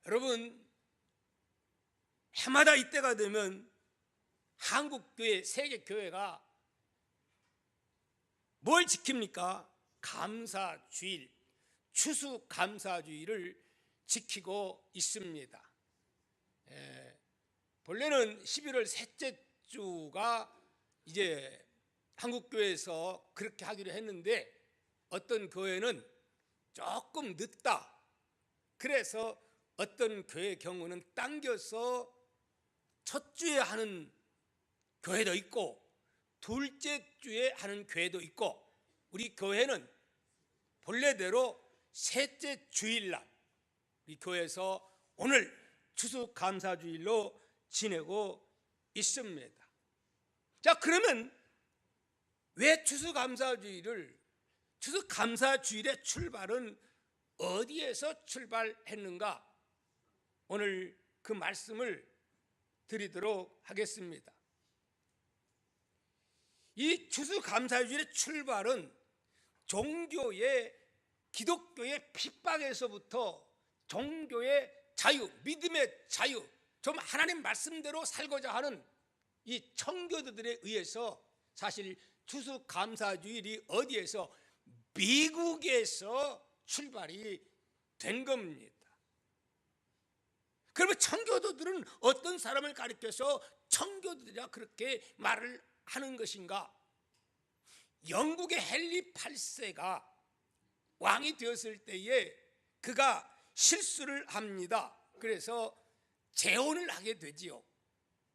여러분, 해마다 이때가 되면 한국교회, 세계교회가 뭘 지킵니까? 감사주일, 추수감사주일을 지키고 있습니다. 본래는 11월 셋째 주가 이제 한국교회에서 그렇게 하기로 했는데 어떤 교회는 조금 늦다. 그래서 어떤 교회의 경우는 당겨서 첫 주에 하는 교회도 있고 둘째 주에 하는 교회도 있고, 우리 교회는 본래대로 셋째 주일날 우리 교회에서 오늘 추수감사주일로 지내고 있습니다. 자, 그러면 왜 추수감사주일의 출발은 어디에서 출발했는가? 오늘 그 말씀을 드리도록 하겠습니다. 이 추수감사주일의 출발은 기독교의 핍박에서부터 종교의 자유, 믿음의 자유, 좀 하나님 말씀대로 살고자 하는 이 청교도들에 의해서 사실 추수감사주일이 어디에서? 미국에서 출발이 된 겁니다. 그러면 청교도들은 어떤 사람을 가리켜서 청교도들이라 그렇게 말을 하는 것인가? 영국의 헨리 8세가 왕이 되었을 때에 그가 실수를 합니다. 그래서 재혼을 하게 되지요.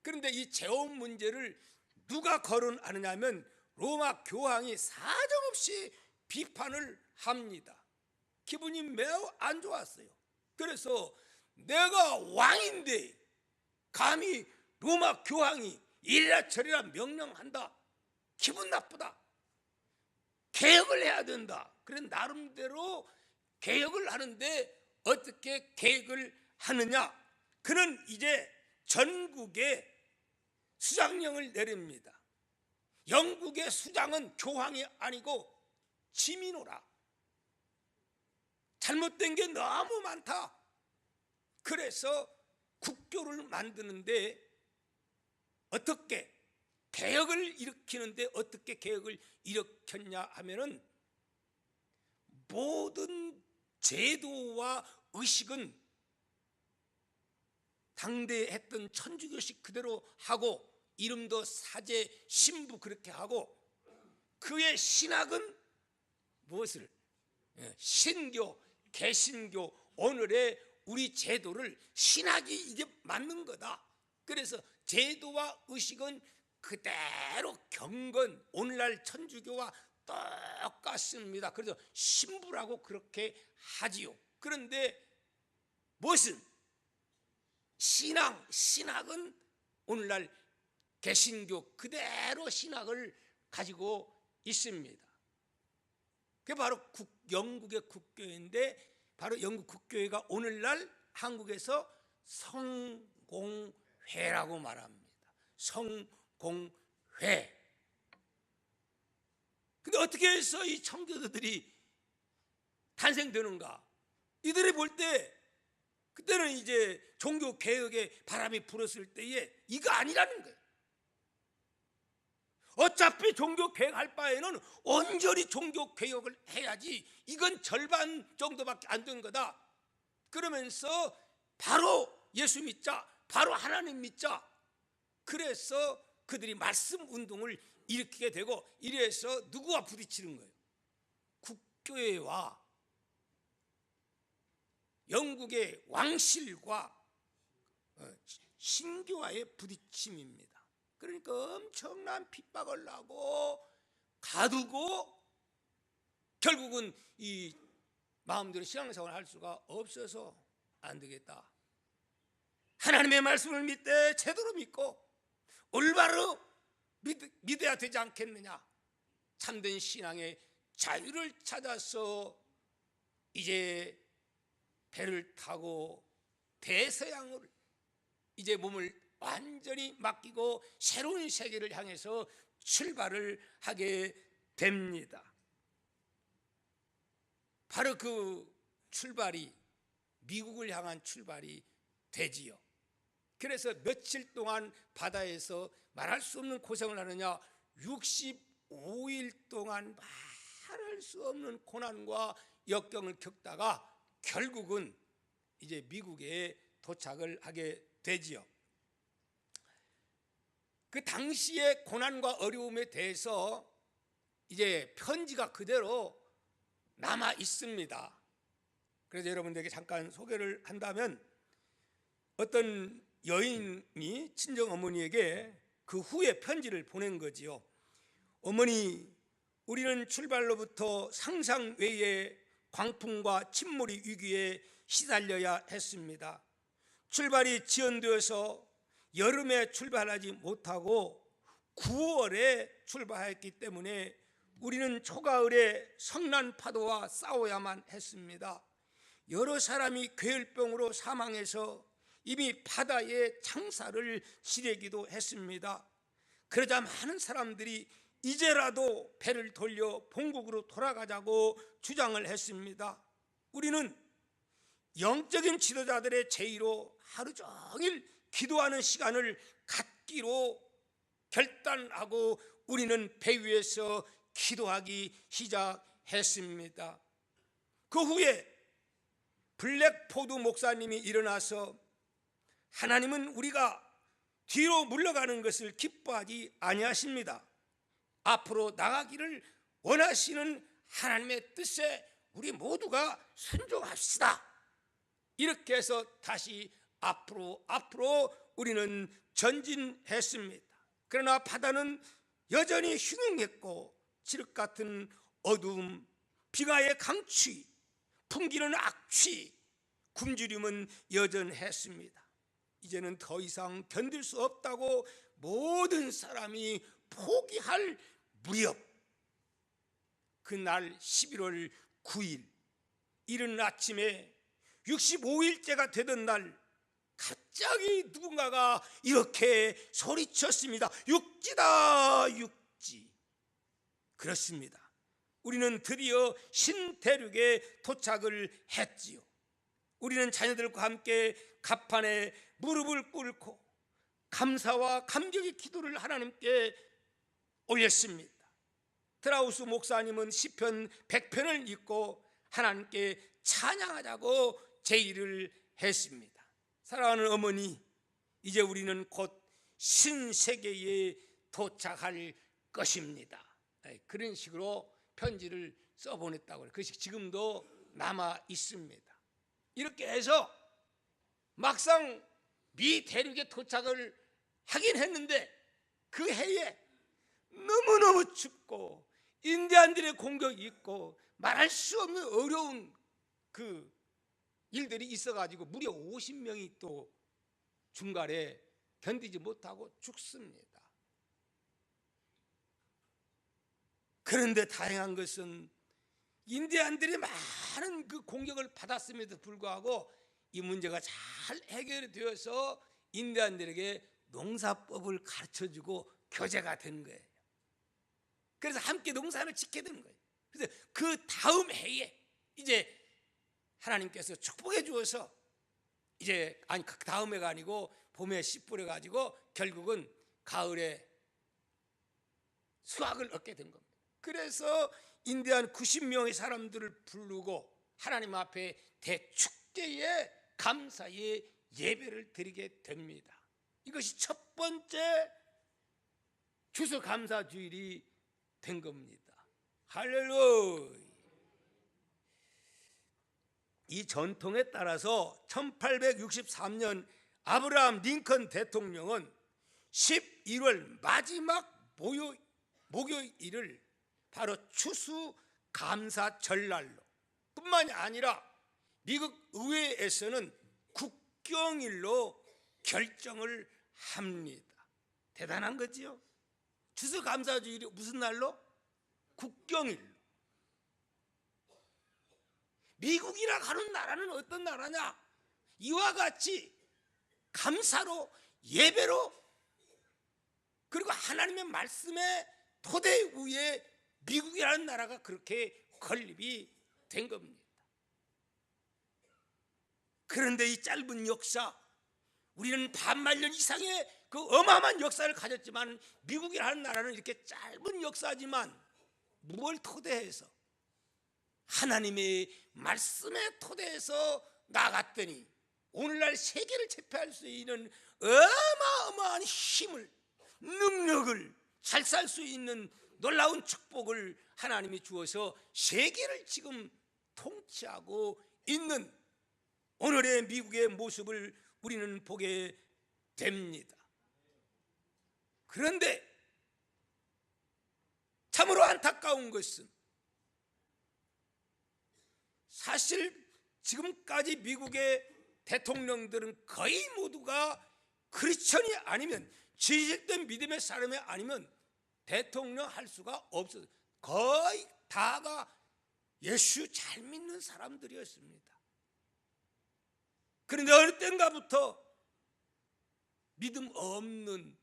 그런데 이 재혼 문제를 누가 거론하느냐면 로마 교황이 사정없이 비판을 합니다. 기분이 매우 안 좋았어요. 그래서 내가 왕인데 감히 로마 교황이 이래라 저래라 명령한다. 기분 나쁘다. 개혁을 해야 된다. 그래서 나름대로 개혁을 하는데 어떻게 개혁을 하느냐? 그는 이제 전국에 수장령을 내립니다. 영국의 수장은 교황이 아니고 지미노라. 잘못된 게 너무 많다. 그래서 국교를 만드는데 어떻게 개혁을 일으키는데 어떻게 개혁을 일으켰냐 하면은 모든 제도와 의식은 당대에 했던 천주교식 그대로 하고, 이름도 사제, 신부 그렇게 하고, 그의 신학은 무엇을? 신교, 개신교, 오늘의 우리 제도를 신학이 이게 맞는 거다. 그래서 제도와 의식은 그대로 경건, 오늘날 천주교와 똑같습니다. 그래서 신부라고 그렇게 하지요. 그런데 무엇은? 신학은 오늘날 개신교 그대로 신학을 가지고 있습니다. 그게 바로 영국의 국교회인데, 바로 영국 국교회가 오늘날 한국에서 성공회라고 말합니다. 성공회. 근데 어떻게 해서 이 청교도들이 탄생되는가? 이들이 볼 때 그때는 이제 종교 개혁의 바람이 불었을 때에 이거 아니라는 거예요. 어차피 종교 개혁할 바에는 온전히 종교 개혁을 해야지, 이건 절반 정도밖에 안 된 거다. 그러면서 바로 예수 믿자, 바로 하나님 믿자. 그래서 그들이 말씀 운동을 일으키게 되고, 이래서 누구와 부딪히는 거예요? 국교회와 영국의 왕실과 신교와의 부딪힘입니다. 그러니까 엄청난 핍박을 하고 가두고 결국은 이 마음대로 신앙생활을 할 수가 없어서 안 되겠다. 하나님의 말씀을 믿되 제대로 믿고 올바로 믿어야 되지 않겠느냐. 참된 신앙의 자유를 찾아서 이제 배를 타고 대서양을 이제 몸을 완전히 맡기고 새로운 세계를 향해서 출발을 하게 됩니다. 바로 그 출발이 미국을 향한 출발이 되지요. 그래서 며칠 동안 바다에서 말할 수 없는 고생을 하느냐, 65일 동안 말할 수 없는 고난과 역경을 겪다가 결국은 이제 미국에 도착을 하게 되지요. 그 당시의 고난과 어려움에 대해서 이제 편지가 그대로 남아 있습니다. 그래서 여러분들에게 잠깐 소개를 한다면, 어떤 여인이 친정 어머니에게 그 후에 편지를 보낸 거지요. 어머니, 우리는 출발로부터 상상 외의 광풍과 침몰이 위기에 시달려야 했습니다. 출발이 지연되어서 여름에 출발하지 못하고 9월에 출발했기 때문에 우리는 초가을에 성난 파도와 싸워야만 했습니다. 여러 사람이 괴혈병으로 사망해서 이미 바다에 장사를 지내기도 했습니다. 그러자 많은 사람들이 이제라도 배를 돌려 본국으로 돌아가자고 주장을 했습니다. 우리는 영적인 지도자들의 제의로 하루 종일 기도하는 시간을 갖기로 결단하고 우리는 배 위에서 기도하기 시작했습니다. 그 후에 블랙포드 목사님이 일어나서, 하나님은 우리가 뒤로 물러가는 것을 기뻐하지 아니하십니다. 앞으로 나가기를 원하시는 하나님의 뜻에 우리 모두가 순종합시다. 이렇게 해서 다시 앞으로 우리는 전진했습니다. 그러나 바다는 여전히 흉흉했고 칠흑 같은 어두움, 비가의 강추위, 풍기는 악취, 굶주림은 여전했습니다. 이제는 더 이상 견딜 수 없다고 모든 사람이 포기할 무렵, 그날 11월 9일 이른 아침에 65일째가 되던 날, 갑자기 누군가가 이렇게 소리쳤습니다. 육지다, 육지. 그렇습니다. 우리는 드디어 신대륙에 도착을 했지요. 우리는 자녀들과 함께 갑판에 무릎을 꿇고 감사와 감격의 기도를 하나님께 올렸습니다. 트라우스 목사님은 시편 100편을 읽고 하나님께 찬양하자고 제의를 했습니다. 사랑하는 어머니, 이제 우리는 곧 신세계에 도착할 것입니다. 그런 식으로 편지를 써보냈다고 해요. 그것이 지금도 남아 있습니다. 이렇게 해서 막상 미 대륙에 도착을 하긴 했는데, 그 해에 너무너무 춥고 인디안들의 공격이 있고 말할 수 없는 어려운 그 일들이 있어가지고 무려 50명이 또 중간에 견디지 못하고 죽습니다. 그런데 다행한 것은 인디안들이 많은 그 공격을 받았음에도 불구하고 이 문제가 잘 해결이 되어서 인디안들에게 농사법을 가르쳐주고 교제가 된 거예요. 그래서 함께 농사를 짓게 된 거예요. 그래서 그 다음 해에 이제 하나님께서 축복해 주어서, 이제 그 다음 해가 아니고 봄에 씨 뿌려 가지고 결국은 가을에 수확을 얻게 된 겁니다. 그래서 인디안 90명의 사람들을 부르고 하나님 앞에 대축제에 감사의 예배를 드리게 됩니다. 이것이 첫 번째 추수감사주일이 된 겁니다. 할렐루야. 이 전통에 따라서 1863년 아브라함 링컨 대통령은 11월 마지막 목요일을 바로 추수감사절날로, 뿐만이 아니라 미국 의회에서는 국경일로 결정을 합니다. 대단한 거지요. 추수감사주일이 무슨 날로? 국경일로. 미국이라 하는 나라는 어떤 나라냐? 이와 같이 감사로, 예배로, 그리고 하나님의 말씀의 토대 위에 미국이라는 나라가 그렇게 건립이 된 겁니다. 그런데 이 짧은 역사, 우리는 반만년 이상의 그 어마어마한 역사를 가졌지만 미국이라는 나라는 이렇게 짧은 역사지만 무엇을 토대해서 하나님의 말씀의 토대에서 나갔더니 오늘날 세계를 제패할 수 있는 어마어마한 힘을, 능력을, 잘 살 수 있는 놀라운 축복을 하나님이 주어서 세계를 지금 통치하고 있는 오늘의 미국의 모습을 우리는 보게 됩니다. 그런데 참으로 안타까운 것은 사실 지금까지 미국의 대통령들은 거의 모두가 크리스천이 아니면 지식된 믿음의 사람이 아니면 대통령 할 수가 없어요. 거의 다가 예수 잘 믿는 사람들이었습니다. 그런데 어느 때인가부터 믿음 없는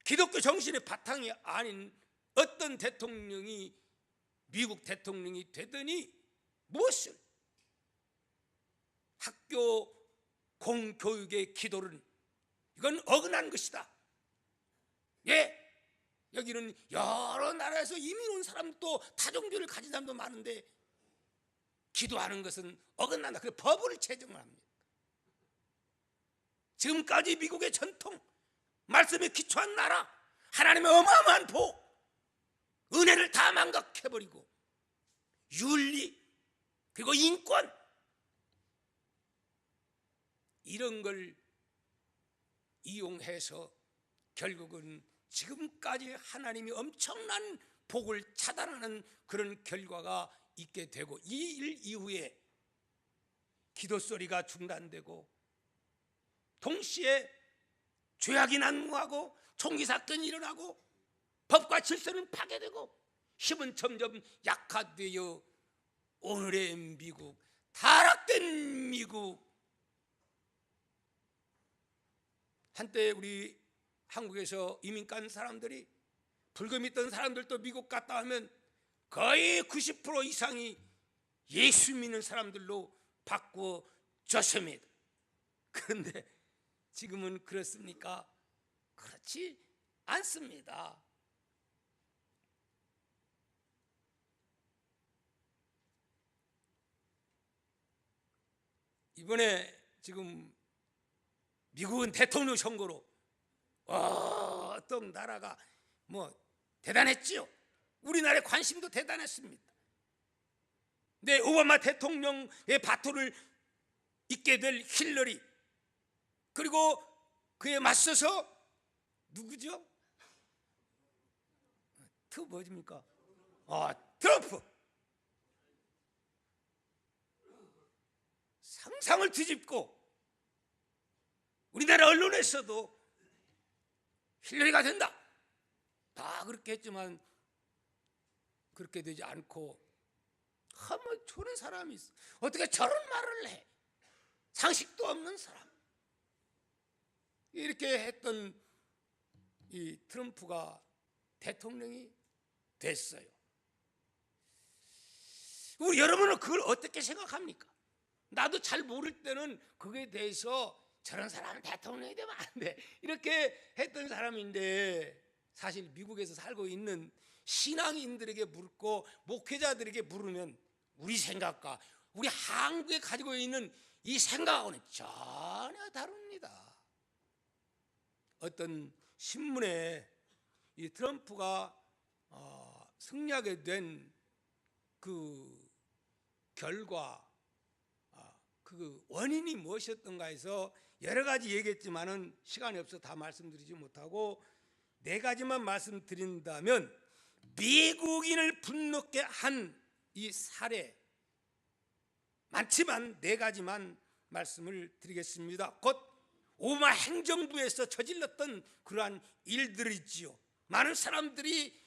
기독교 정신의 바탕이 아닌 어떤 대통령이 미국 대통령이 되더니 무엇을? 학교 공교육의 기도는 이건 어긋난 것이다. 예, 여기는 여러 나라에서 이민 온 사람도 타종교를 가진 사람도 많은데 기도하는 것은 어긋난다. 그래서 법을 제정을 합니다. 지금까지 미국의 전통, 말씀에 기초한 나라, 하나님의 어마어마한 복, 은혜를 다 망각해버리고 윤리 그리고 인권 이런 걸 이용해서 결국은 지금까지 하나님이 엄청난 복을 차단하는 그런 결과가 있게 되고 이 일 이후에 기도 소리가 중단되고 동시에 죄악이 난무하고 총기 사건이 일어나고 법과 질서는 파괴되고 힘은 점점 약화되어 오늘의 미국, 타락된 미국. 한때 우리 한국에서 이민 간 사람들이 불교 믿던 사람들도 미국 갔다 하면 거의 90% 이상이 예수 믿는 사람들로 바꾸어졌습니다. 그런데 지금은 그렇습니까? 그렇지 않습니다. 이번에 지금 미국은 대통령 선거로 어떤 나라가 뭐 대단했지요. 우리나라의 관심도 대단했습니다. 네, 오바마 대통령의 바토를 잇게 될 힐러리, 그리고 그에 맞서서 누구죠? 뭐십니까? 트럼프. 상상을 뒤집고 우리나라 언론에서도 힐러리가 된다 다 그렇게 했지만 그렇게 되지 않고 뭐 저런 사람이 있어. 어떻게 저런 말을 해? 상식도 없는 사람. 이렇게 했던 이 트럼프가 대통령이 됐어요. 우리 여러분은 그걸 어떻게 생각합니까? 나도 잘 모를 때는 그거에 대해서 저런 사람은 대통령이 되면 안 돼 이렇게 했던 사람인데 사실 미국에서 살고 있는 신앙인들에게 묻고 목회자들에게 물으면 우리 생각과 우리 한국에 가지고 있는 이 생각하고는 전혀 다릅니다. 어떤 신문에 이 트럼프가 승리하게 된 그 결과 그 원인이 무엇이었던가 해서 여러 가지 얘기했지만은 시간이 없어 다 말씀드리지 못하고 네 가지만 말씀드린다면 미국인을 분노케 한 이 사례 많지만 네 가지만 말씀을 드리겠습니다. 곧 오바마 행정부에서 저질렀던 그러한 일들이지요. 많은 사람들이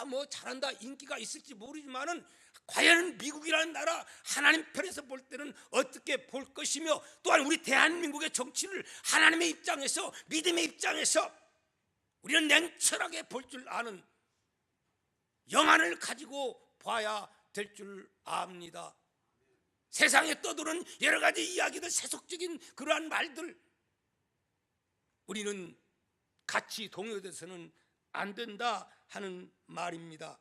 뭐 잘한다 인기가 있을지 모르지만은 과연 미국이라는 나라 하나님 편에서 볼 때는 어떻게 볼 것이며 또한 우리 대한민국의 정치를 하나님의 입장에서 믿음의 입장에서 우리는 냉철하게 볼 줄 아는 영안을 가지고 봐야 될 줄 압니다. 세상에 떠도는 여러 가지 이야기들, 세속적인 그러한 말들, 우리는 같이 동요돼서는 안 된다 하는 말입니다.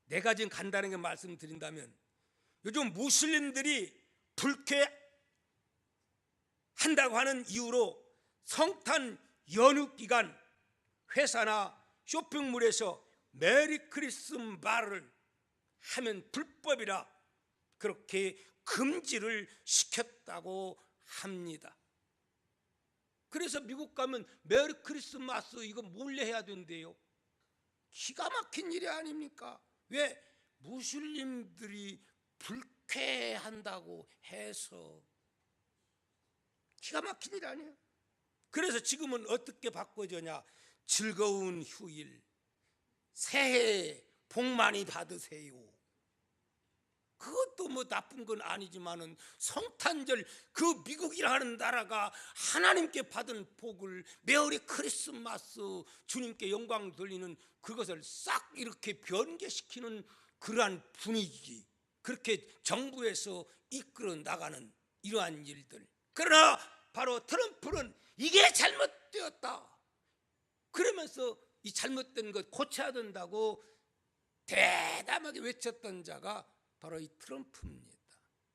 네 가지 간단하게 말씀드린다면, 요즘 무슬림들이 불쾌한다고 하는 이유로 성탄 연휴 기간 회사나 쇼핑몰에서 메리 크리스마스를 하면 불법이라 그렇게 금지를 시켰다고 합니다. 그래서 미국 가면 메리 크리스마스 이거 몰래 해야 된대요. 기가 막힌 일이 아닙니까? 왜? 무슬림들이 불쾌한다고 해서. 기가 막힌 일 아니에요. 그래서 지금은 어떻게 바꿔졌냐? 즐거운 휴일, 새해 복 많이 받으세요. 그것도 뭐 나쁜 건 아니지만은 성탄절, 그 미국이라는 나라가 하나님께 받은 복을, 메리 크리스마스, 주님께 영광 돌리는 그것을 싹 이렇게 변개시키는 그러한 분위기, 그렇게 정부에서 이끌어 나가는 이러한 일들. 그러나 바로 트럼프는 이게 잘못되었다 그러면서 이 잘못된 것 고쳐야 된다고 대담하게 외쳤던 자가 바로 이 트럼프입니다.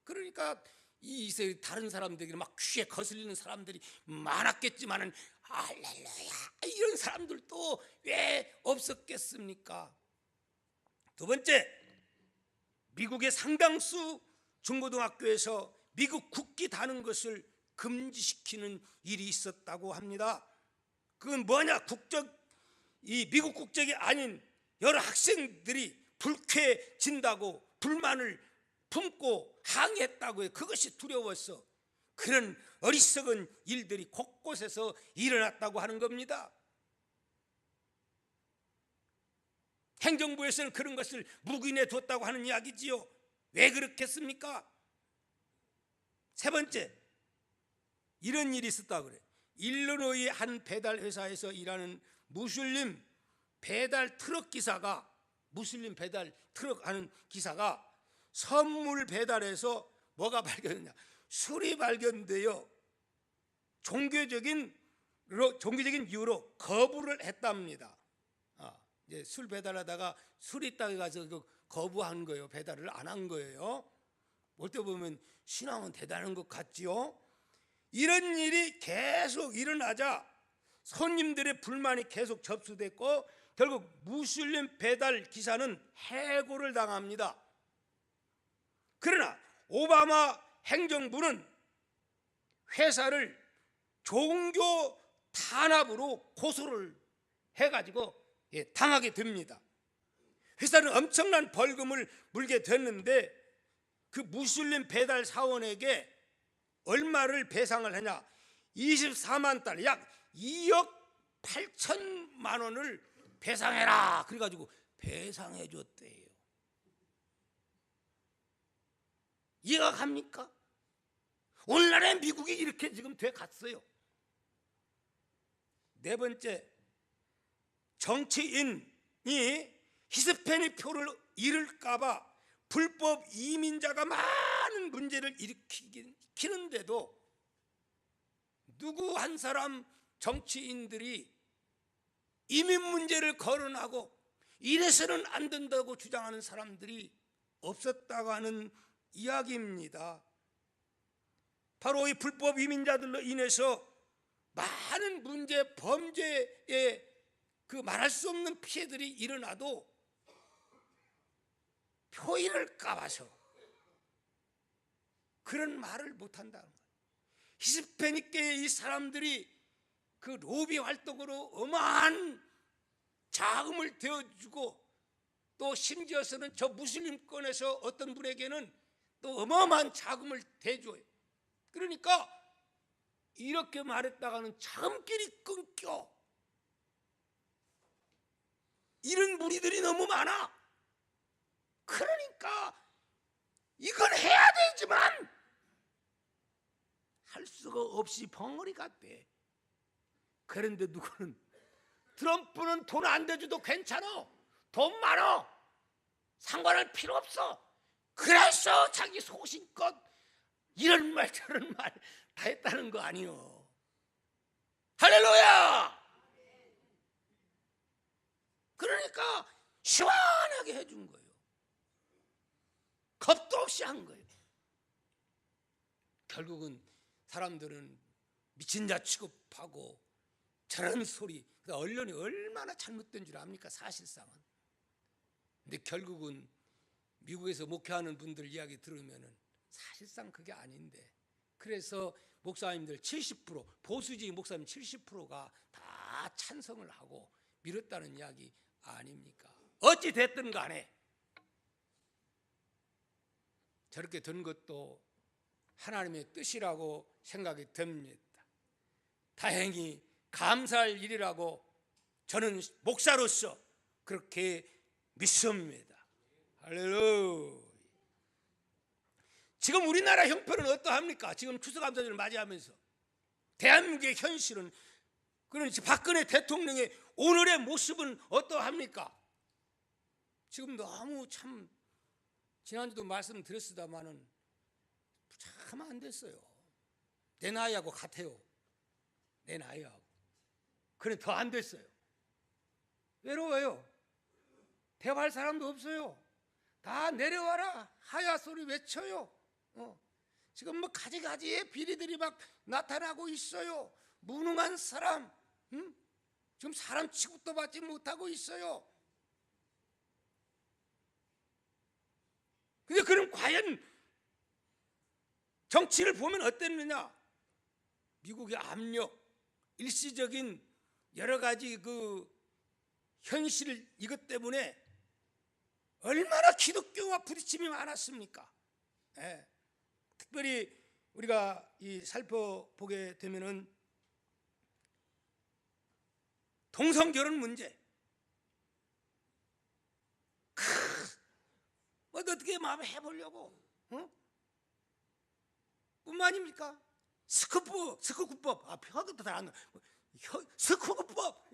그러니까 이 이스라엘 다른 사람들에게 막 귀에 거슬리는 사람들이 많았겠지만은 할렐루야 이런 사람들도 왜 없었겠습니까? 두 번째, 미국의 상당수 중고등학교에서 미국 국기 다는 것을 금지시키는 일이 있었다고 합니다. 그건 뭐냐? 이 미국 국적이 아닌 여러 학생들이 불쾌해진다고 불만을 품고 항의했다고 해요. 그것이 두려워서 그런 어리석은 일들이 곳곳에서 일어났다고 하는 겁니다. 행정부에서는 그런 것을 묵인해 뒀다고 하는 이야기지요. 왜 그렇겠습니까? 세 번째, 이런 일이 있었다고 그래요. 일리노이의 한 배달 회사에서 일하는 무슬림 배달 트럭 기사가, 무슬림 배달 트럭 하는 기사가 선물 배달에서 뭐가 발견했냐? 술이 발견되어 종교적인 이유로 거부를 했답니다. 이제 술 배달하다가 술이 있다고 가서 거부한 거예요. 배달을 안 한 거예요. 볼 때 보면 신앙은 대단한 것 같지요. 이런 일이 계속 일어나자 손님들의 불만이 계속 접수됐고 결국 무슬림 배달 기사는 해고를 당합니다. 그러나 오바마 행정부는 회사를 종교 탄압으로 고소를 해가지고 당하게 됩니다. 회사는 엄청난 벌금을 물게 됐는데 그 무슬림 배달 사원에게 얼마를 배상을 하냐? 24만 달러, 약 2억 8천만 원을 배상해라. 그래가지고 배상해 줬대요. 이해가 갑니까? 오늘날의 미국이 이렇게 지금 돼 갔어요. 네 번째, 정치인이 히스패닉 표를 잃을까봐 불법 이민자가 많은 문제를 일으키는데도 누구 한 사람 정치인들이 이민 문제를 거론하고 이래서는 안 된다고 주장하는 사람들이 없었다고 하는 이야기입니다. 바로 이 불법 이민자들로 인해서 많은 문제, 범죄에 그 말할 수 없는 피해들이 일어나도 표현을 까봐서 그런 말을 못한다는 거예요. 히스패닉계의 이 사람들이 그 로비 활동으로 어마어마한 자금을 대어주고 또 심지어서는 저 무슬림권에서 어떤 분에게는 또 어마어마한 자금을 대줘요. 그러니까 이렇게 말했다가는 자금길이 끊겨. 이런 무리들이 너무 많아. 그러니까 이걸 해야 되지만 할 수가 없이 벙어리 같대. 그런데 누구는 트럼프는 돈 안 대줘도 괜찮아. 돈 많아. 상관할 필요 없어. 그래서 자기 소신껏 이런 말 저런 말 다 했다는 거 아니요. 할렐루야. 그러니까 시원하게 해준 거예요. 겁도 없이 한 거예요. 결국은 사람들은 미친 자 취급하고 저런 소리, 언론이 얼마나 잘못된 줄 압니까? 사실상은. 근데 결국은 미국에서 목회하는 분들 이야기 들으면은 사실상 그게 아닌데, 그래서 목사님들 70%, 보수주의 목사님 70%가 다 찬성을 하고 밀었다는 이야기 아닙니까? 어찌 됐든 간에 저렇게 된 것도 하나님의 뜻이라고 생각이 듭니다. 다행히 감사할 일이라고 저는 목사로서 그렇게 믿습니다. 할렐루야. 지금 우리나라 형편은 어떠합니까? 지금 추수감사절을 맞이하면서 대한민국의 현실은, 그러니까 박근혜 대통령의 오늘의 모습은 어떠합니까? 지금 너무 참, 지난주도 말씀드렸습니다마는 참 안 됐어요. 내 나이하고 같아요. 내 나이하고. 그래 더 안 됐어요. 외로워요. 대화할 사람도 없어요. 다 내려와라 하야 소리 외쳐요. 지금 뭐 가지가지의 비리들이 막 나타나고 있어요. 무능한 사람, 지금 사람 취급도 받지 못하고 있어요. 근데 그럼 과연 정치를 보면 어땠느냐? 미국의 압력, 일시적인 여러 가지 그 현실, 이것 때문에 얼마나 기독교와 부딪힘이 많았습니까? 예. 특별히 우리가 살펴보게 되면은 동성결혼 문제, 어떻게 마음 해보려고, 뿐만입니까? 스쿠프법, 표현도 잘 안 나. 스쿠프법,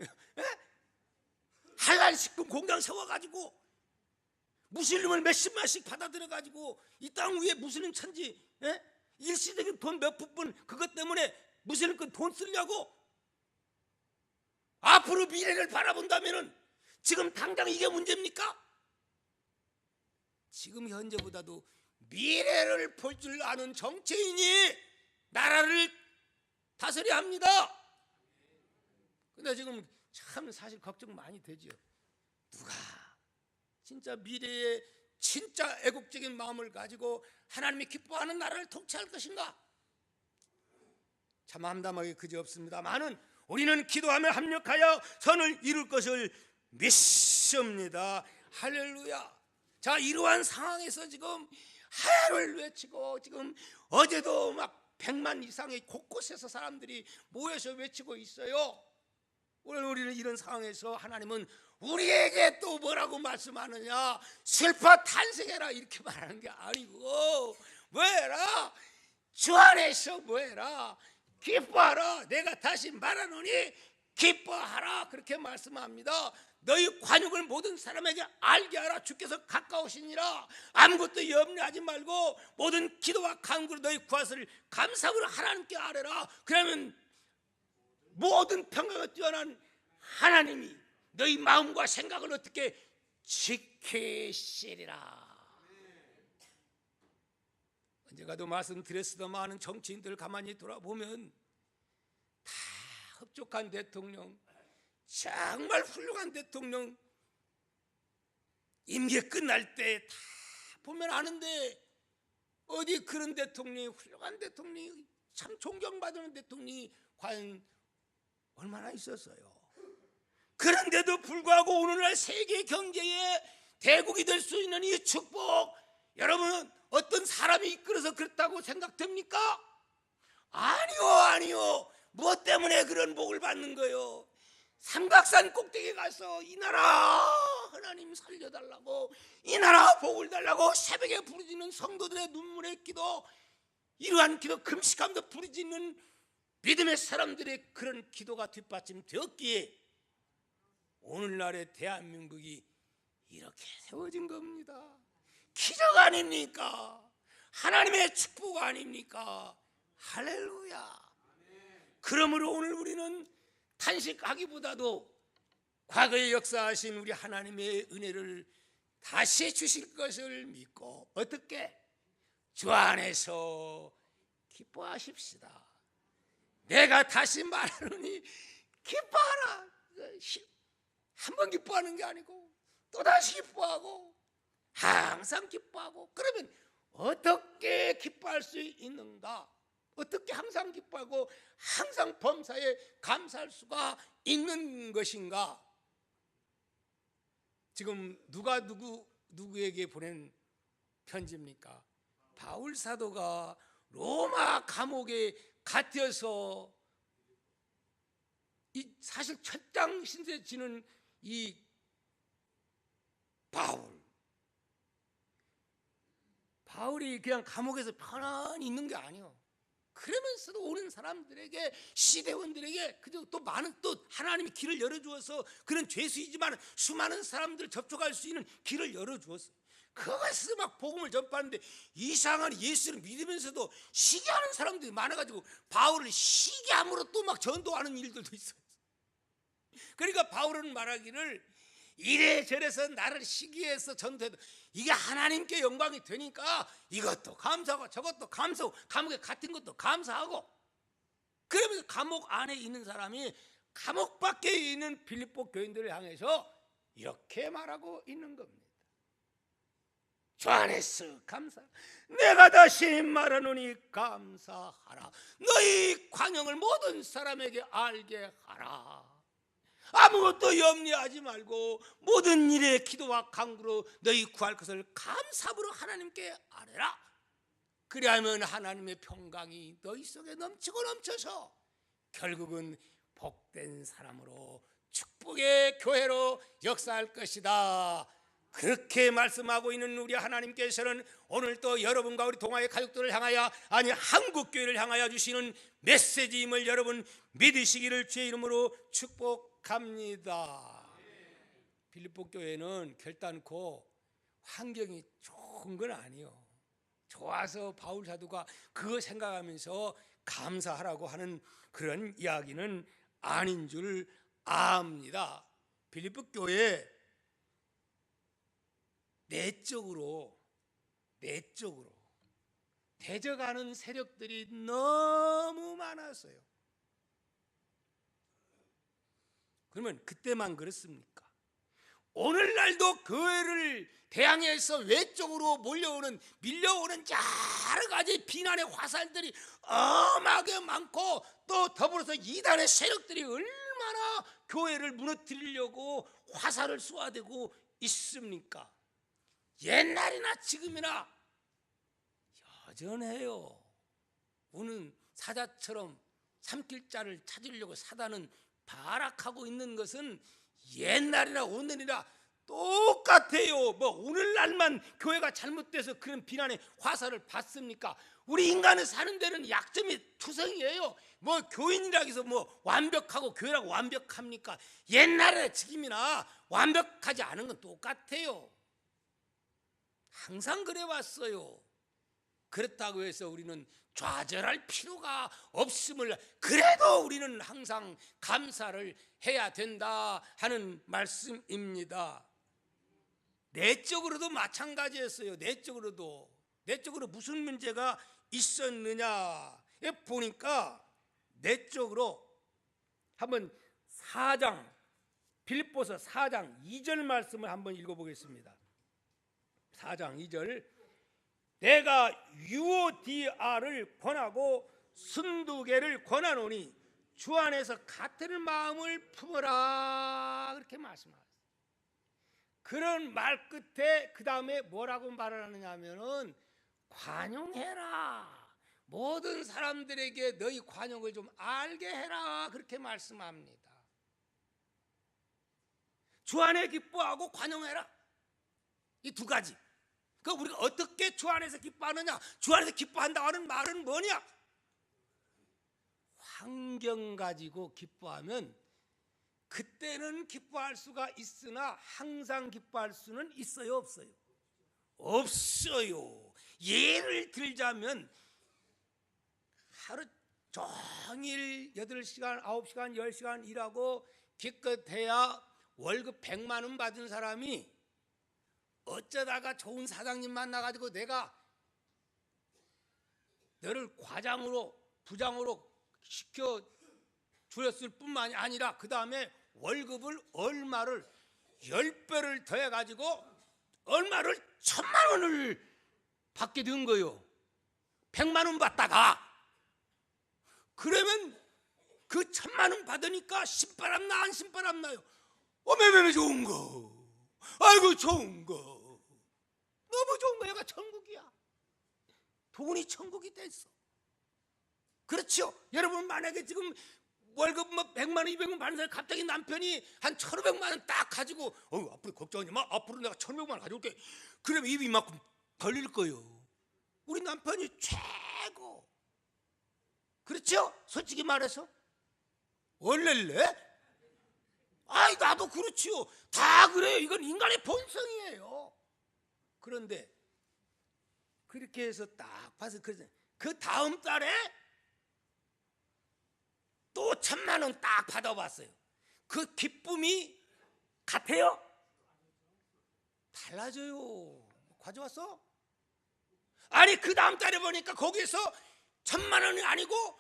할랄 식품 공장 세워가지고 무슬림을 몇십만씩 받아들여가지고 이 땅 위에 무슬림 천지, 일시적인 돈 몇 푼 그것 때문에 무슬림권 돈 쓰려고. 앞으로 미래를 바라본다면은 지금 당장 이게 문제입니까? 지금 현재보다도 미래를 볼 줄 아는 정치인이 나라를 다스려야 합니다. 근데 지금 참 사실 걱정 많이 되죠. 누가 진짜 미래에 진짜 애국적인 마음을 가지고 하나님이 기뻐하는 나라를 통치할 것인가? 참 암담하게 그지없습니다만은 우리는 기도하며 합력하여 선을 이룰 것을 믿습니다. 할렐루야. 자, 이러한 상황에서 지금 하야를 외치고, 지금 어제도 막 100만 이상의 곳곳에서 사람들이 모여서 외치고 있어요. 오늘 우리는 이런 상황에서 하나님은 우리에게 또 뭐라고 말씀하느냐? 슬퍼 탄생해라 이렇게 말하는 게 아니고, 뭐해라? 주 안에서 뭐해라? 기뻐하라. 내가 다시 말하노니 기뻐하라. 그렇게 말씀합니다. 너희 관용을 모든 사람에게 알게 하라. 주께서 가까우시니라. 아무것도 염려하지 말고 모든 기도와 간구로 너희 구하기를 감사함으로 하나님께 아뢰라. 그러면 모든 평강에 뛰어난 하나님이 너희 마음과 생각을 어떻게 지키시리라. 언젠가도 말씀드렸으더만은 정치인들 가만히 돌아보면 다 흡족한 대통령, 정말 훌륭한 대통령, 임기 끝날 때 다 보면 아는데 어디 그런 대통령이, 훌륭한 대통령이, 참 존경받는 대통령이 과연 얼마나 있었어요. 그런데도 불구하고 오늘날 세계 경제의 대국이 될 수 있는 이 축복, 여러분은 어떤 사람이 이끌어서 그렇다고 생각됩니까? 아니요. 무엇 때문에 그런 복을 받는 거예요? 삼각산 꼭대기에 가서 이 나라 하나님 살려달라고, 이 나라 복을 달라고 새벽에 부르짖는 성도들의 눈물의 기도, 이러한 기도, 금식하면서 부르짖는 믿음의 사람들의 그런 기도가 뒷받침되었기에 오늘날의 대한민국이 이렇게 세워진 겁니다. 기적 아닙니까? 하나님의 축복 아닙니까? 할렐루야. 그러므로 오늘 우리는 탄식하기보다도 과거에 역사하신 우리 하나님의 은혜를 다시 주실 것을 믿고 어떻게? 주 안에서 기뻐하십시다. 내가 다시 말하노니 기뻐하라. 한 번 기뻐하는 게 아니고 또다시 기뻐하고 항상 기뻐하고. 그러면 어떻게 기뻐할 수 있는가? 어떻게 항상 기뻐하고 항상 범사에 감사할 수가 있는 것인가? 지금 누가 누구에게 보낸 편지입니까? 바울 사도가 로마 감옥에 갇혀서 이 사실 철장 신세 지는 이 바울이 그냥 감옥에서 편안히 있는 게 아니에요. 그러면서도 오는 사람들에게, 시대원들에게 그저 또 많은 또 하나님이 길을 열어주어서 그런 죄수이지만 수많은 사람들을 접촉할 수 있는 길을 열어주었어요. 그것을 막 복음을 전파하는데 이상한 예수를 믿으면서도 시기하는 사람들이 많아가지고 바울을 시기함으로 또 막 전도하는 일들도 있어요. 그러니까 바울은 말하기를 이래저래서 나를 시기해서 전도해도 이게 하나님께 영광이 되니까 이것도 감사하고 저것도 감사하고 감옥에 갇힌 것도 감사하고. 그러면서 감옥 안에 있는 사람이 감옥 밖에 있는 빌립보 교인들을 향해서 이렇게 말하고 있는 겁니다. 주 안에서 감사. 내가 다시 말하노니 감사하라. 너희 광영을 모든 사람에게 알게 하라. 아무것도 염려하지 말고 모든 일에 기도와 간구로 너희 구할 것을 감사함으로 하나님께 아뢰라. 그리하면 하나님의 평강이 너희 속에 넘치고 넘쳐서 결국은 복된 사람으로 축복의 교회로 역사할 것이다. 그렇게 말씀하고 있는 우리 하나님께서는 오늘 또 여러분과 우리 동아의 가족들을 향하여, 아니 한국교회를 향하여 주시는 메시지임을 여러분 믿으시기를 주의 이름으로 축복합니다. 빌립보 교회는 결단코 환경이 좋은 건 아니에요. 좋아서 바울 사도가 그거 생각하면서 감사하라고 하는 그런 이야기는 아닌 줄 압니다. 빌립보 교회 내적으로 대적하는 세력들이 너무 많았어요. 그러면 그때만 그렇습니까? 오늘날도 교회를 대항해서 외적으로 밀려오는 여러 가지 비난의 화살들이 엄하게 많고, 또 더불어서 이단의 세력들이 얼마나 교회를 무너뜨리려고 화살을 쏘아대고 있습니까? 옛날이나 지금이나 여전해요. 우는 사자처럼 삼킬자를 찾으려고 사단은 발악하고 있는 것은 옛날이나 오늘이나 똑같아요. 뭐 오늘날만 교회가 잘못돼서 그런 비난의 화살을 받습니까? 우리 인간은 사는 데는 약점이 투성이에요. 뭐 교인이라고 해서 뭐 완벽하고 교회라고 완벽합니까? 옛날이나 지금이나 완벽하지 않은 건 똑같아요. 항상 그래 왔어요. 그렇다고 해서 우리는 좌절할 필요가 없음을, 그래도 우리는 항상 감사를 해야 된다 하는 말씀입니다. 내적으로도 마찬가지였어요. 내적으로 무슨 문제가 있었느냐 보니까 내적으로 한번 4장 빌립보서 4장 2절 말씀을 한번 읽어보겠습니다. 4장 2절. 내가 유오디아를 권하고 순두개를 권하노니 주 안에서 같은 마음을 품어라. 그렇게 말씀하셨어요. 그런 말 끝에 그 다음에 뭐라고 말을 하느냐 하면은 관용해라. 모든 사람들에게 너희 관용을 좀 알게 해라. 그렇게 말씀합니다. 주 안에 기뻐하고 관용해라. 이 두 가지. 그 우리가 어떻게 주 안에서 기뻐하느냐? 주 안에서 기뻐한다고 하는 말은 뭐냐? 환경 가지고 기뻐하면 그때는 기뻐할 수가 있으나 항상 기뻐할 수는 있어요, 없어요? 없어요. 예를 들자면 하루 종일 8시간, 9시간, 10시간 일하고 기껏해야 월급 100만 원 받은 사람이 어쩌다가 좋은 사장님 만나가지고 내가 너를 과장으로 부장으로 시켜 주었을 뿐만이 아니라 그 다음에 월급을 얼마를 10배를 더해가지고 얼마를 1000만 원을 받게 된 거예요. 100만 원 받다가 그러면 그 1000만 원 받으니까 신바람 나 안 신바람 나요? 매매매 좋은 거, 아이고 좋은 거, 너무 좋은 거. 얘가 천국이야. 돈이 천국이 됐어. 그렇죠? 여러분 만약에 지금 월급 100만 원, 200만 원 받는 사람이 갑자기 남편이 한 1500만 원 딱 가지고 앞으로 걱정하지 마, 앞으로 내가 1500만 원 가져올게. 그러면 입이 이만큼 벌릴 거예요. 우리 남편이 최고. 그렇죠? 솔직히 말해서 원래래? 아이 나도 그렇지요. 다 그래요. 이건 인간의 본성이에요. 그런데 그렇게 해서 딱 봐서 그 다음 달에 또 1000만 원 딱 받아봤어요. 그 기쁨이 같아요? 달라져요. 가져왔어? 아니 그 다음 달에 보니까 거기에서 1000만 원이 아니고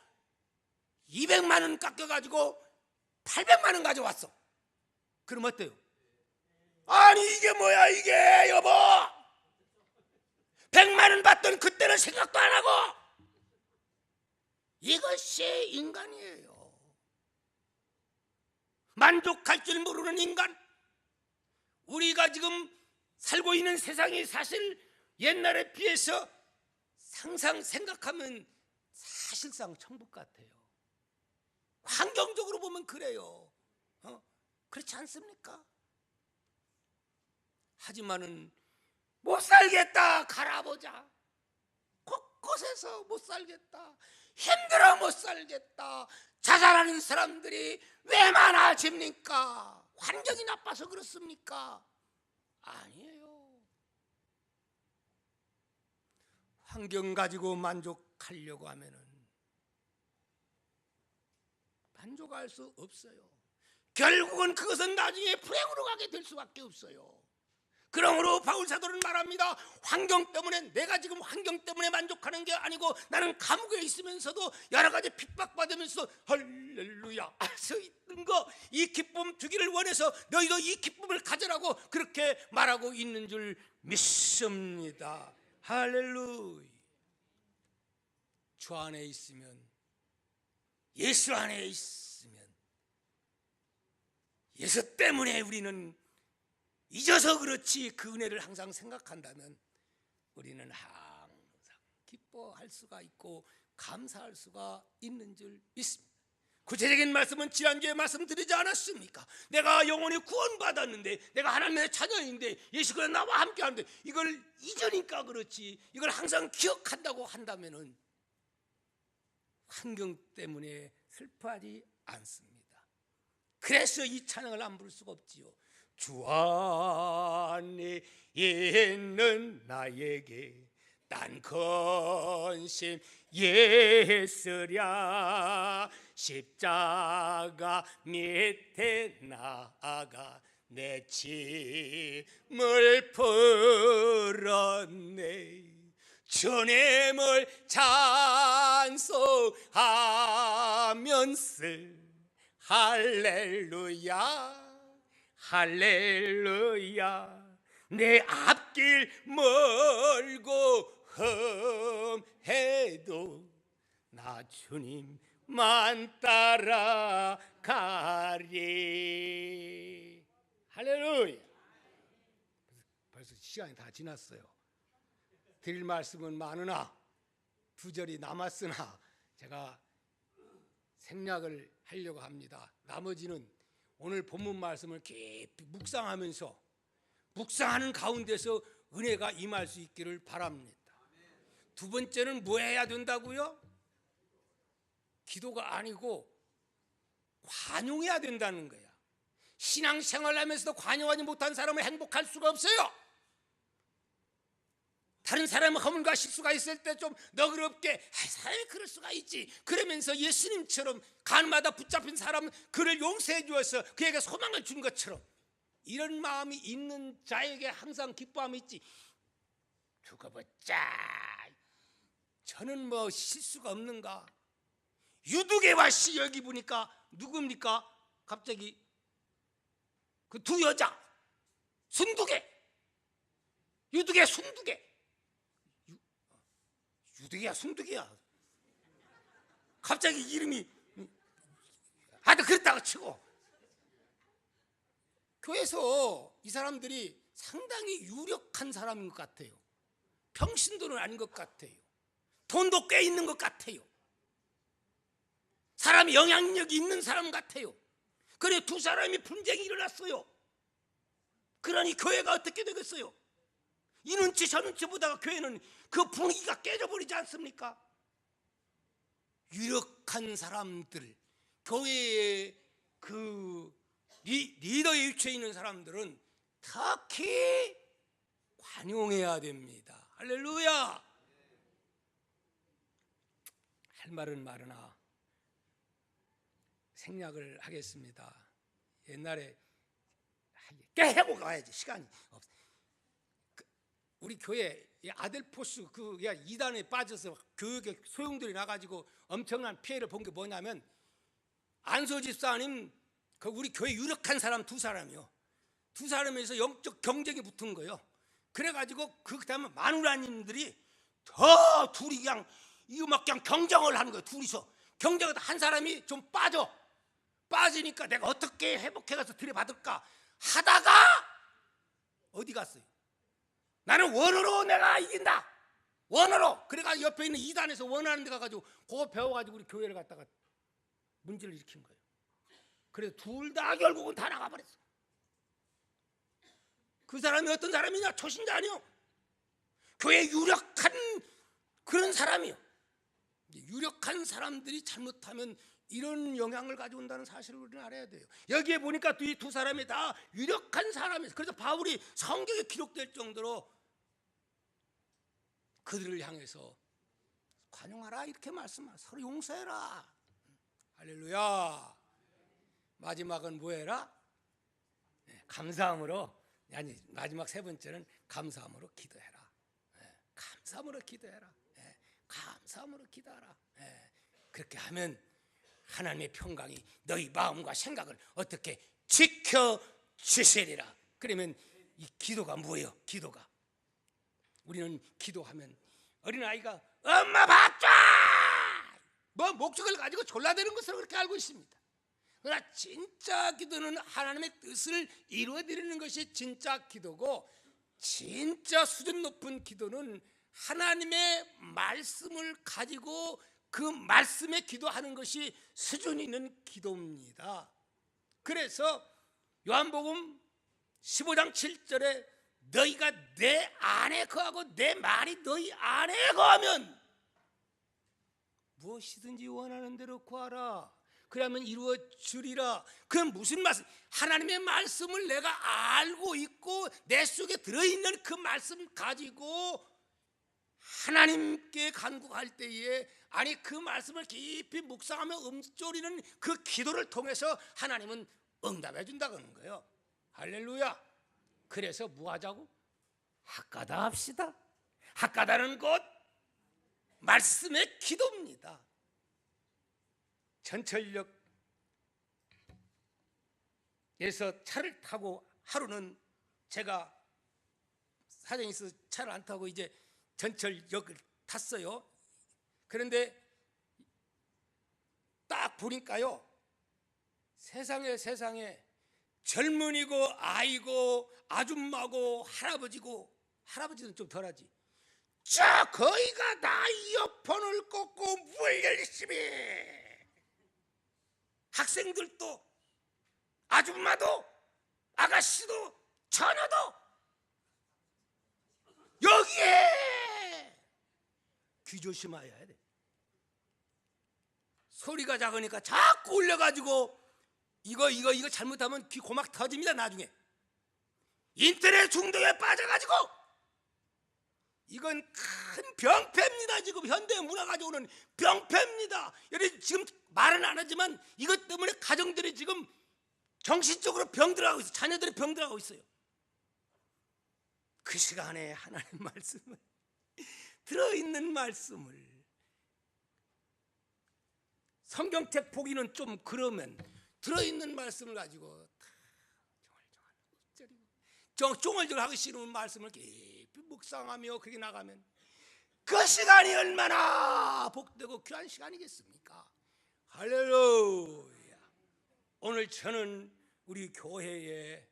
200만 원 깎여가지고 800만 원 가져왔어. 그럼 어때요? 아니 이게 뭐야 이게 여보. 100만 원 받던 그때는 생각도 안 하고. 이것이 인간이에요. 만족할 줄 모르는 인간. 우리가 지금 살고 있는 세상이 사실 옛날에 비해서 상상 생각하면 사실상 천국 같아요. 환경적으로 보면 그래요. 그렇지 않습니까? 하지만은 못 살겠다 갈아보자. 곳곳에서 못 살겠다, 힘들어 못 살겠다, 자살하는 사람들이 왜 많아집니까? 환경이 나빠서 그렇습니까? 아니에요. 환경 가지고 만족하려고 하면은 만족할 수 없어요. 결국은 그것은 나중에 불행으로 가게 될 수밖에 없어요. 그러므로 바울 사도는 말합니다. 환경 때문에, 내가 지금 환경 때문에 만족하는 게 아니고 나는 감옥에 있으면서도 여러 가지 핍박받으면서 할렐루야 할 수 있는 거, 이 기쁨 주기를 원해서 너희도 이 기쁨을 가져라고 그렇게 말하고 있는 줄 믿습니다. 할렐루야. 주 안에 있으면, 예수 안에 있으면, 예수 때문에 우리는 잊어서 그렇지 그 은혜를 항상 생각한다면 우리는 항상 기뻐할 수가 있고 감사할 수가 있는 줄 믿습니다. 구체적인 말씀은 지난주에 말씀드리지 않았습니까? 내가 영원히 구원받았는데, 내가 하나님의 자녀인데, 예수가 나와 함께 하는데, 이걸 잊으니까 그렇지 이걸 항상 기억한다고 한다면은 환경 때문에 슬퍼하지 않습니다. 그래서 이 찬양을 안 부를 수가 없지요. 주 안에 있는 나에게 딴 근심 예수랴. 십자가 밑에 나아가 내 짐을 풀었네. 주님을 찬송하면서 할렐루야 할렐루야. 내 앞길 멀고 험해도 나 주님만 따라가리. 할렐루야. 벌써 시간이 다 지났어요. 드릴 말씀은 많으나 2절이 남았으나 제가 생략을 하려고 합니다. 나머지는 오늘 본문 말씀을 깊이 묵상하는 가운데서 은혜가 임할 수 있기를 바랍니다. 두 번째는 뭐 해야 된다고요? 기도가 아니고 관용해야 된다는 거야. 신앙생활을 하면서도 관용하지 못한 사람은 행복할 수가 없어요. 다른 사람은 허물과 실수가 있을 때 좀 너그럽게 사람이 그럴 수가 있지, 그러면서 예수님처럼 간마다 붙잡힌 사람은 그를 용서해 주어서 그에게 소망을 준 것처럼 이런 마음이 있는 자에게 항상 기뻐함이 있지. 두고 보자, 저는 뭐 실수가 없는가? 유두개와 씨, 여기 보니까 누굽니까? 갑자기 그 두 여자, 순두개, 유두개, 순두개. 유두개야, 순두개야. 갑자기 이름이 하여튼 그랬다고 치고, 교회에서 이 사람들이 상당히 유력한 사람인 것 같아요. 평신도는 아닌 것 같아요. 돈도 꽤 있는 것 같아요. 사람이 영향력이 있는 사람 같아요. 그래, 두 사람이 분쟁이 일어났어요. 그러니 교회가 어떻게 되겠어요? 이 눈치 저 눈치 보다가 교회는 그 분위기가 깨져버리지 않습니까? 유력한 사람들, 교회의 그 리더에 위치해 있는 사람들은 특히 관용해야 됩니다. 할렐루야. 할 말은 많으나 생략을 하겠습니다. 옛날에 깨고 가야지, 시간이 없어. 우리 교회 아델포스 그 2단에 빠져서 교육에 소용돌이 나가지고 엄청난 피해를 본 게 뭐냐면, 안소 집사님 그 우리 교회 유력한 사람 두 사람이요. 두 사람에서 영적 경쟁이 붙은 거예요. 그래가지고 그 다음에 마누라님들이 더 둘이 그냥 이거 막 그냥 경쟁을 하는 거예요. 둘이서 경쟁하다 한 사람이 좀 빠지니까 내가 어떻게 회복해가서 들여받을까 하다가 어디 갔어요? 나는 원어로 내가 이긴다, 원어로. 그래가 옆에 있는 2단에서 원하는 데 가가지고 그거 배워가지고 우리 교회를 갔다가 문제를 일으킨 거예요. 그래서 둘 다 결국은 다 나가버렸어. 그 사람이 어떤 사람이냐? 초신자 아니요, 교회 유력한 그런 사람이요. 유력한 사람들이 잘못하면 이런 영향을 가져온다는 사실을 우리는 알아야 돼요. 여기에 보니까 이 두 사람이 다 유력한 사람이에요. 그래서 바울이 성경에 기록될 정도로 그들을 향해서 관용하라 이렇게 말씀하라, 서로 용서해라. 할렐루야. 마지막은 뭐해라? 감사함으로, 아니 마지막 세 번째는 감사함으로 기도해라. 감사함으로 기도해라. 감사함으로 기도하라. 그렇게 하면 하나님의 평강이 너희 마음과 생각을 어떻게 지켜주시리라. 그러면 이 기도가 뭐예요? 기도가, 우리는 기도하면 어린아이가 엄마 밥 줘! 뭐 목적을 가지고 졸라대는 것으로 그렇게 알고 있습니다. 그러나 진짜 기도는 하나님의 뜻을 이루어드리는 것이 진짜 기도고, 진짜 수준 높은 기도는 하나님의 말씀을 가지고 그 말씀에 기도하는 것이 수준 있는 기도입니다. 그래서 요한복음 15장 7절에 너희가 내 안에 거하고 내 말이 너희 안에 거하면 무엇이든지 원하는 대로 구하라. 그러면 이루어지리라. 그건 무슨 말씀? 하나님의 말씀을 내가 알고 있고 내 속에 들어있는 그 말씀 가지고 하나님께 간구할 때에, 아니 그 말씀을 깊이 묵상하며 음조리는 그 기도를 통해서 하나님은 응답해 준다는 거예요. 할렐루야. 그래서 뭐 하자고? 학가다 합시다. 학가다는 곧 말씀의 기도입니다. 전철역에서 차를 타고 하루는 제가 사정이 있어서 차를 안 타고 이제 전철역을 탔어요. 그런데 딱 보니까요, 세상에 젊은이고 아이고 아줌마고 할아버지고, 할아버지는 좀 덜하지, 저 거의가 다 이어폰을 꽂고 물 열심히, 학생들도 아줌마도 아가씨도 처녀도 여기에 귀 조심해야 돼. 소리가 작으니까 자꾸 울려가지고 이거 잘못하면 귀 고막 터집니다. 나중에 인터넷 중독에 빠져가지고 이건 큰 병폐입니다. 지금 현대 문화 가져오는 병폐입니다. 여러분 지금 말은 안 하지만 이것 때문에 가정들이 지금 정신적으로 병들어가고 있어요. 자녀들이 병들어가고 있어요. 그 시간에 하나님 말씀을 들어있는 말씀을 성경책 보기는 좀 그러면 들어있는 말씀을 가지고 쫑알쫑알 하기 싫으면 말씀을 깊이 묵상하며 그렇게 나가면 그 시간이 얼마나 복되고 귀한 시간이겠습니까? 할렐루야. 오늘 저는 우리 교회에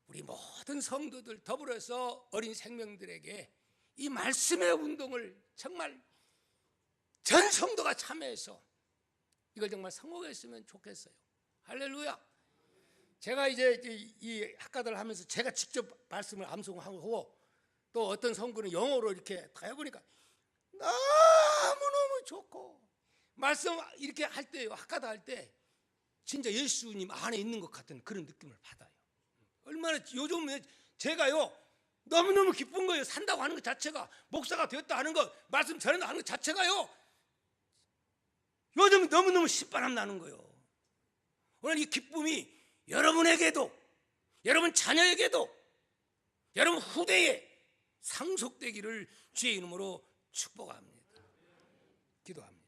우리 모든 성도들 더불어서 어린 생명들에게 이 말씀의 운동을 정말 전 성도가 참여해서 이걸 정말 성공했으면 좋겠어요. 할렐루야. 제가 이제 이 학과들 하면서 제가 직접 말씀을 암송하고 또 어떤 성구는 영어로 이렇게 다 해보니까 너무너무 좋고 말씀 이렇게 할 때요, 학과도 할 때 진짜 예수님 안에 있는 것 같은 그런 느낌을 받아요. 얼마나 요즘 제가요 너무너무 기쁜 거예요. 산다고 하는 것 자체가, 목사가 되었다 하는 것, 말씀 전한다 하는 것 자체가요 요즘 너무너무 신바람 나는 거예요. 오늘 이 기쁨이 여러분에게도, 여러분 자녀에게도, 여러분 후대에 상속되기를 주의 이름으로 축복합니다. 기도합니다.